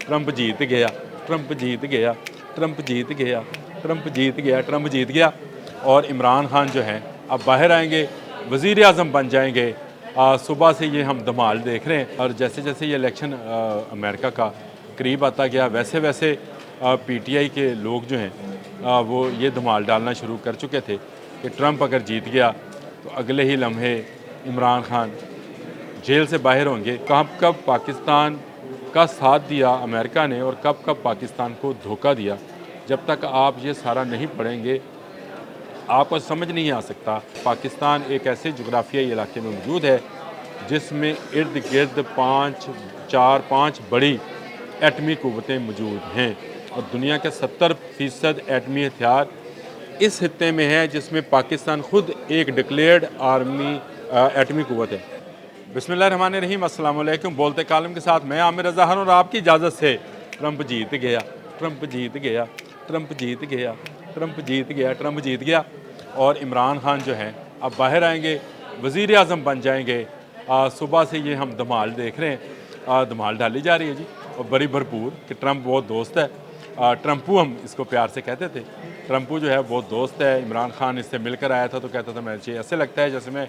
Trump जीत गया, Trump जीत गया, Trump जीत गया, ट्रंप जीत गया, ट्रंप जीत गया। और इमरान खान जो हैं अब बाहर आएंगे, वज़ीर आज़म बन जाएंगे। सुबह से ये हम धमाल देख रहे हैं। और जैसे जैसे ये इलेक्शन अमेरिका का करीब आता गया, वैसे वैसे पीटीआई के लोग जो हैं वो ये धमाल डालना शुरू कर चुके थे कि ट्रंप अगर जीत गया तो अगले ही लम्हे इमरान खान जेल से बाहर होंगे। कब कब पाकिस्तान का साथ दिया अमेरिका ने और कब कब पाकिस्तान को धोखा दिया, जब तक आप ये सारा नहीं पढ़ेंगे आपको समझ नहीं आ सकता। पाकिस्तान एक ऐसे जोग्राफियाई इलाके में मौजूद है जिसमें इर्द गिर्द चार पाँच बड़ी एटमी क़ुव्वतें मौजूद हैं और दुनिया के 70% एटमी हथियार इस खित्ते में है, जिसमें पाकिस्तान खुद एक डिक्लेयर्ड आर्मी एटमी क़ुव्वत है। बिस्मिल्लाहिर्रहमानिर्रहीम, अस्सलाम वालेकुम। बोलते कालम के साथ मैं आमिर रज़ा खान और आपकी इजाज़त से ट्रंप जीत गया, ट्रंप जीत गया, ट्रंप जीत गया, ट्रंप जीत गया, ट्रंप जीत गया। और इमरान खान जो हैं अब बाहर आएंगे, वज़ीर आज़म बन जाएंगे। सुबह से ये हम धमाल देख रहे हैं, धमाल डाली जा रही है जी, और बड़ी भरपूर कि ट्रंप बहुत दोस्त है। ट्रंपू हम इसको प्यार से कहते थे। ट्रंपू जो है बहुत दोस्त है। इमरान खान इससे मिलकर आया था तो कहता था मुझे ऐसे लगता है जैसे मैं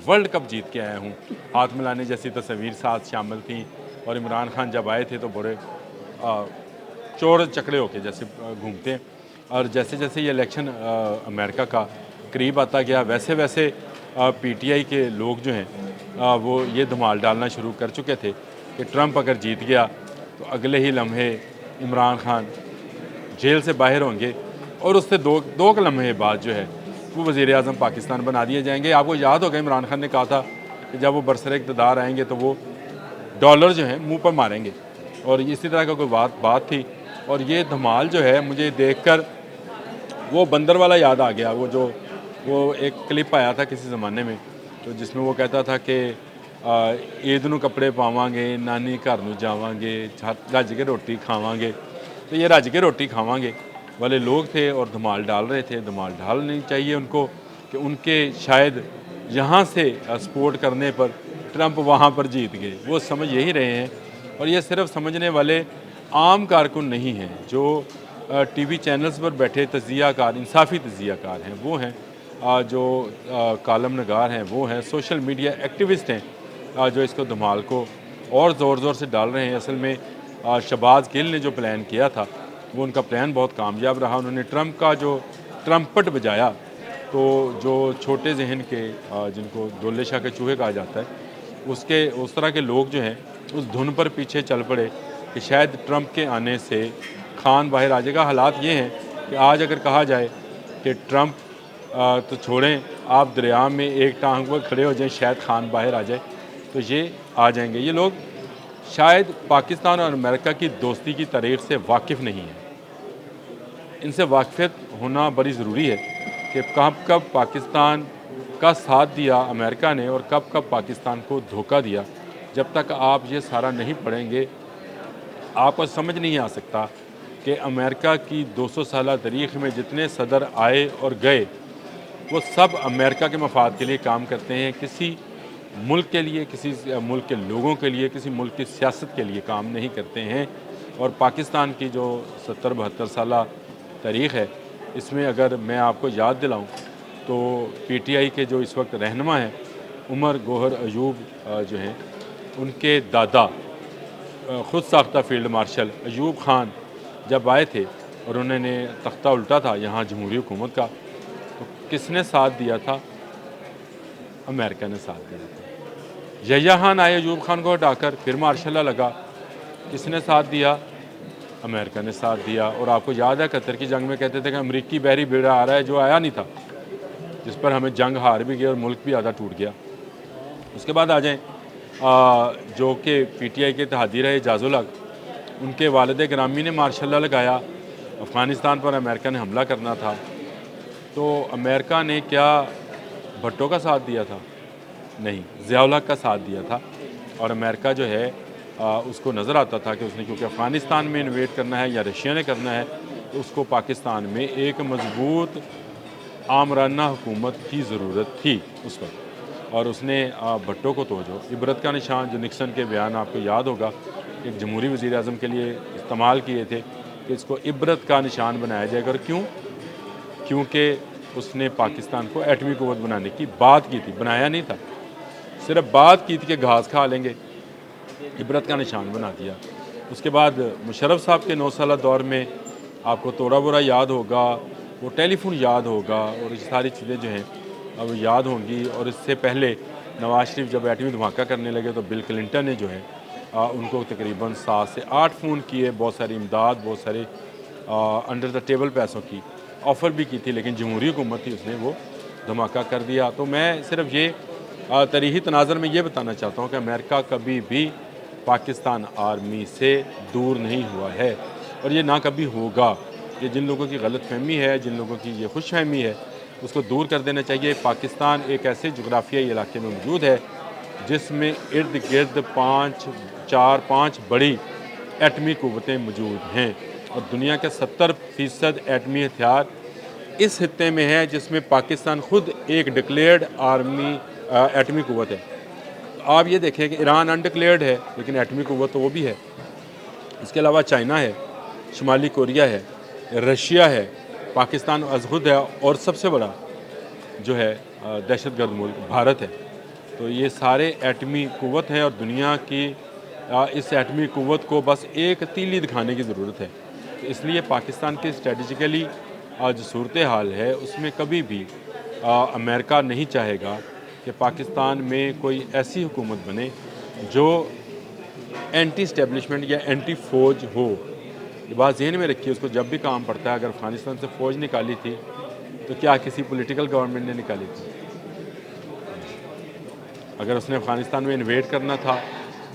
वर्ल्ड कप जीत के आया हूँ। हाथ मिलाने जैसी तस्वीर साथ शामिल थी। और इमरान खान जब आए थे तो बड़े चोर चकड़े होके जैसे घूमते हैं। और जैसे जैसे ये इलेक्शन अमेरिका का करीब आता गया, वैसे वैसे पीटीआई के लोग जो हैं वो ये धमाल डालना शुरू कर चुके थे कि ट्रंप अगर जीत गया तो अगले ही लम्हे इमरान खान जेल से बाहर होंगे और उससे दो लम्हे बाद जो है वो वज़ीर आज़म पाकिस्तान बना दिए जाएंगे। आपको याद होगा इमरान खान ने कहा था कि जब वो बरसरे इक़्तिदार आएंगे तो वो डॉलर जो है मुंह पर मारेंगे, और इसी तरह का कोई बात थी। और ये धमाल जो है मुझे देखकर वो बंदर वाला याद आ गया। वो एक क्लिप आया था किसी ज़माने में, तो जिसमें वो कहता था कि ईद नूं कपड़े पावांगे, नानी घर नूं जावांगे, रज के रोटी खावांगे। तो ये रज के रोटी खावांगे वाले लोग थे और धमाल डाल रहे थे। धमाल डालनी चाहिए उनको कि उनके शायद यहाँ से सपोर्ट करने पर ट्रंप वहाँ पर जीत गए, वो समझ यही रहे हैं। और ये सिर्फ समझने वाले आम कारकुन नहीं हैं, जो टीवी चैनल्स पर बैठे तज्ज़ियाकार, इंसाफ़ी तज्ज़ियाकार हैं वो हैं, जो कालम नगार हैं वो हैं, सोशल मीडिया एक्टिविस्ट हैं जो इसको धमाल को और ज़ोर से डाल रहे हैं। असल में शहबाज गिल ने जो प्लान किया था वो उनका प्लान बहुत कामयाब रहा। उन्होंने ट्रंप का जो ट्रम्पट बजाया, तो जो छोटे जहन के जिनको दोले शाह के चूहे कहा जाता है, उस तरह के लोग जो हैं उस धुन पर पीछे चल पड़े कि शायद ट्रंप के आने से खान बाहर आ जाएगा। हालात ये हैं कि आज अगर कहा जाए कि ट्रंप तो छोड़ें, आप दरिया में एक टांग पर खड़े हो जाएं, शायद खान बाहर आ जाए, तो ये आ जाएंगे। ये लोग शायद पाकिस्तान और अमेरिका की दोस्ती की तारीख़ से वाकिफ़ नहीं हैं। इनसे वाक़फ़ियत होना बड़ी ज़रूरी है कि कब कब पाकिस्तान का साथ दिया अमेरिका ने और कब कब पाकिस्तान को धोखा दिया। जब तक आप ये सारा नहीं पढ़ेंगे आपको समझ नहीं आ सकता कि अमेरिका की 200 साल तारीख़ में जितने सदर आए और गए वो सब अमेरिका के मफाद के लिए काम करते हैं। किसी मुल्क के लिए, किसी मुल्क के लोगों के लिए, किसी मुल्क की सियासत के लिए काम नहीं करते हैं। और पाकिस्तान की जो 70-72 साल तारीख़ है, इसमें अगर मैं आपको याद दिलाऊं तो पीटीआई के जो इस वक्त रहनुमा हैं उमर गौहर अयूब जो हैं, उनके दादा ख़ुद साख्ता फील्ड मार्शल अयूब ख़ान जब आए थे और उन्होंने तख्ता उल्टा था यहाँ जमहूरी हुकूमत का, तो किसने साथ दिया था? अमेरिका ने साथ दिया था। यहिया खान आए अयूब ख़ान को हटाकर, फिर मार्शल लगा, किसने साथ दिया? अमेरिका ने साथ दिया। और आपको याद है कतर की जंग में कहते थे कि अमरीकी बहरी बेड़ा आ रहा है, जो आया नहीं था, जिस पर हमें जंग हार भी गई और मुल्क भी आधा टूट गया। उसके बाद आ जाएँ जो कि पीटीआई के इत्तेहादी रहे एजाज़ुल हक, उनके वालिद गिरामी ने मार्शल लगाया। अफ़गानिस्तान पर अमेरिका ने हमला करना था, तो अमेरिका ने क्या भुट्टो का साथ दिया था? नहीं, ज़ियाउल हक का साथ दिया था। और अमेरिका जो है उसको नज़र आता था कि उसने क्योंकि अफ़गानिस्तान में इन्वेट करना है या रशिया ने करना है, तो उसको पाकिस्तान में एक मज़बूत आमराना हुकूमत की ज़रूरत थी उस वक्त। और उसने भुट्टो को तो जो इबरत का निशान, जो निक्सन के बयान आपको याद होगा, एक जमहूरी वज़ीर आज़म के लिए استعمال کیے تھے کہ اس کو عبرت کا نشان بنایا جائے گا۔ اور کیوں؟ کیونکہ اس نے پاکستان کو ایٹمی قوت بنانے کی بات کی تھی، بنایا نہیں تھا، صرف بات کی تھی کہ گھاس کھا لیں گے، عبرت کا نشان بنا دیا۔ اس کے بعد مشرف صاحب کے 9 سالہ دور میں آپ کو توڑا بورا یاد ہوگا، وہ ٹیلی فون یاد ہوگا، اور یہ ساری چیزیں جو ہیں اب یاد ہوں گی۔ اور اس سے پہلے نواز شریف جب ایٹمی دھماکہ کرنے لگے تو بل کلنٹن نے جو ہے ان کو تقریباً 7 سے 8 فون کیے، بہت ساری امداد، بہت سارے انڈر دا ٹیبل پیسوں کی آفر بھی کی تھی، لیکن جمہوری حکومت تھی، اس نے وہ دھماکہ کر دیا۔ تو میں صرف یہ تاریخی تناظر میں یہ بتانا چاہتا ہوں کہ امریکہ کبھی بھی پاکستان آرمی سے دور نہیں ہوا ہے، اور یہ نہ کبھی ہوگا۔ یہ جن لوگوں کی غلط فہمی ہے، جن لوگوں کی یہ خوش فہمی ہے، اس کو دور کر دینا چاہیے۔ پاکستان ایک ایسے جغرافیائی علاقے میں موجود ہے جس میں ارد گرد 5 بڑی ایٹمی قوتیں موجود ہیں، اور دنیا کے 70% ایٹمی ہتھیار اس خطے میں ہے، جس میں پاکستان خود ایک ڈکلیئرڈ ایٹمی قوت ہے۔ آپ یہ دیکھیں کہ ایران انڈکلیئرڈ ہے لیکن ایٹمی قوت تو وہ بھی ہے۔ اس کے علاوہ چائنا ہے، شمالی کوریا ہے، رشیا ہے، پاکستان از خود ہے، اور سب سے بڑا جو ہے دہشت گرد ملک بھارت ہے۔ تو یہ سارے ایٹمی قوت ہیں، اور دنیا کی اس ایٹمی قوت کو بس ایک تیلی دکھانے کی ضرورت ہے۔ اس لیے پاکستان کی اسٹریٹجیکلی جو صورتحال ہے اس میں کبھی بھی امریکہ نہیں چاہے گا کہ پاکستان میں کوئی ایسی حکومت بنے جو اینٹی اسٹیبلشمنٹ یا اینٹی فوج ہو۔ یہ بات ذہن میں رکھیے، اس کو جب بھی کام پڑتا ہے۔ اگر افغانستان سے فوج نکالی تھی تو کیا کسی پولیٹیکل گورنمنٹ نے نکالی تھی؟ اگر اس نے افغانستان میں انویڈ کرنا تھا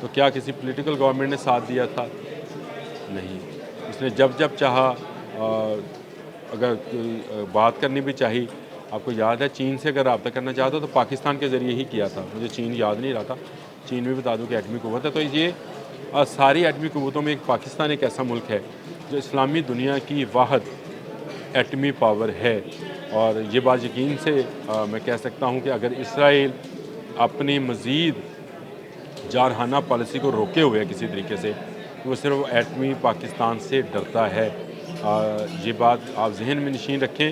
تو کیا کسی پولیٹیکل گورنمنٹ نے ساتھ دیا تھا؟ نہیں۔ اس نے جب چاہا اگر بات کرنی بھی چاہی، آپ کو یاد ہے چین سے اگر رابطہ کرنا چاہتا تو پاکستان کے ذریعے ہی کیا تھا۔ مجھے چین یاد نہیں رہا تھا، چین بھی بتا دوں کہ ایٹمی قوت ہے۔ تو یہ ساری ایٹمی قوتوں میں پاکستان ایک ایسا ملک ہے جو اسلامی دنیا کی واحد ایٹمی پاور ہے، اور یہ بات یقین سے میں کہہ سکتا ہوں کہ اگر اسرائیل اپنی مزید جارحانہ پالیسی کو روکے ہوئے کسی طریقے سے، وہ صرف ایٹمی پاکستان سے ڈرتا ہے۔ یہ بات آپ ذہن میں نشین رکھیں۔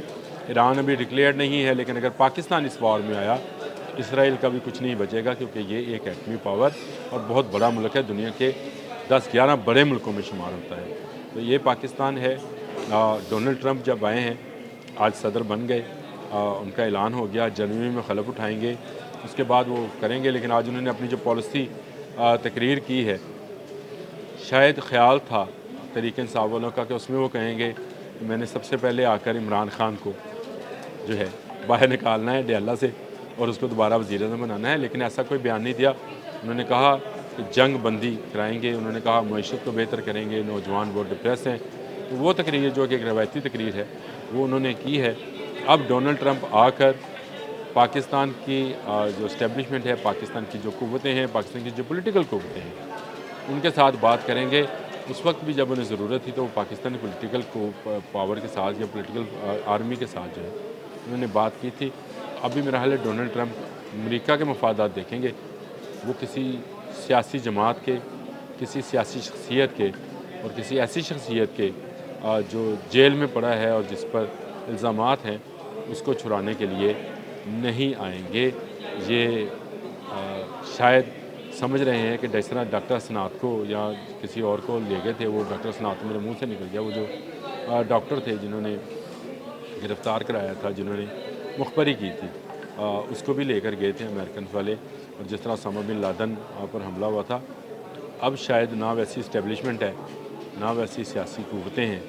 ایران ابھی ڈکلیئرڈ نہیں ہے، لیکن اگر پاکستان اس وار میں آیا، اسرائیل کا بھی کچھ نہیں بچے گا، کیونکہ یہ ایک ایٹمی پاور اور بہت بڑا ملک ہے، دنیا کے 10-11 بڑے ملکوں میں شمار ہوتا ہے۔ تو یہ پاکستان ہے۔ ڈونلڈ ٹرمپ جب آئے ہیں، آج صدر بن گئے، ان کا اعلان ہو گیا جنوری میں خلف اٹھائیں گے، اس کے بعد وہ کریں گے، لیکن آج انہوں نے اپنی جو پالیسی تقریر کی ہے، شاید خیال تھا تحریک انصاف والوں کا کہ اس میں وہ کہیں گے کہ میں نے سب سے پہلے آ کر عمران خان کو جو ہے باہر نکالنا ہے ڈیالہ سے اور اس کو دوبارہ وزیر اعظم بنانا ہے، لیکن ایسا کوئی بیان نہیں دیا۔ انہوں نے کہا کہ جنگ بندی کرائیں گے، انہوں نے کہا معیشت کو بہتر کریں گے، نوجوان بہت ڈپریس ہیں۔ تو وہ تقریر جو کہ ایک روایتی تقریر ہے وہ انہوں نے کی ہے۔ اب ڈونلڈ ٹرمپ آ کر پاکستان کی جو اسٹیبلشمنٹ ہے، پاکستان کی جو قوتیں ہیں، پاکستان کی جو پولیٹیکل قوتیں ہیں، ان کے ساتھ بات کریں گے۔ اس وقت بھی جب انہیں ضرورت تھی تو وہ پاکستانی پولیٹیکل پاور کے ساتھ یا پولیٹیکل آرمی کے ساتھ جو ہے انہوں نے بات کی تھی۔ ابھی میرا حال ہے ڈونلڈ ٹرمپ امریکہ کے مفادات دیکھیں گے، وہ کسی سیاسی جماعت کے، کسی سیاسی شخصیت کے اور کسی ایسی شخصیت کے جو جیل میں پڑا ہے اور جس پر الزامات ہیں، اس کو چھڑانے کے لیے نہیں آئیں گے۔ یہ شاید سمجھ رہے ہیں کہ جس طرح ڈاکٹر اسنات کو یا کسی اور کو لے گئے تھے، وہ ڈاکٹر اسنات میرے منہ سے نکل گیا، وہ جو ڈاکٹر تھے جنہوں نے گرفتار کرایا تھا، جنہوں نے مخبری کی تھی، اس کو بھی لے کر گئے تھے امریکن والے، اور جس طرح اسامہ بن لادن پر حملہ ہوا تھا۔ اب شاید نہ ویسی اسٹیبلشمنٹ ہے، نہ ویسی سیاسی قوتیں ہیں۔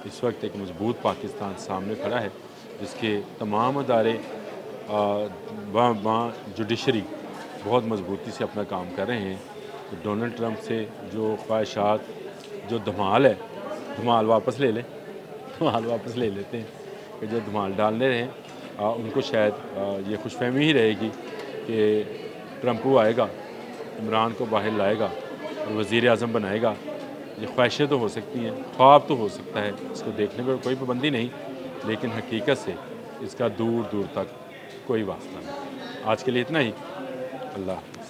اس وقت ایک مضبوط پاکستان سامنے کھڑا ہے جس کے تمام ادارے جوڈیشری بہت مضبوطی سے اپنا کام کر رہے ہیں۔ تو ڈونلڈ ٹرمپ سے جو خواہشات، جو دھمال ہے، دھمال واپس لے لیں، دھمال واپس لے لیتے ہیں کہ جو دھمال ڈالنے رہے ہیں، ان کو شاید یہ خوش فہمی ہی رہے گی کہ ٹرمپ وہ آئے گا، عمران کو باہر لائے گا اور وزیر اعظم بنائے گا۔ یہ خواہشیں تو ہو سکتی ہیں، خواب تو ہو سکتا ہے، اس کو دیکھنے پر کوئی پابندی نہیں، لیکن حقیقت سے اس کا دور دور تک کوئی واسطہ نہیں۔ آج کے لیے اتنا ہی۔ اللہ حافظ۔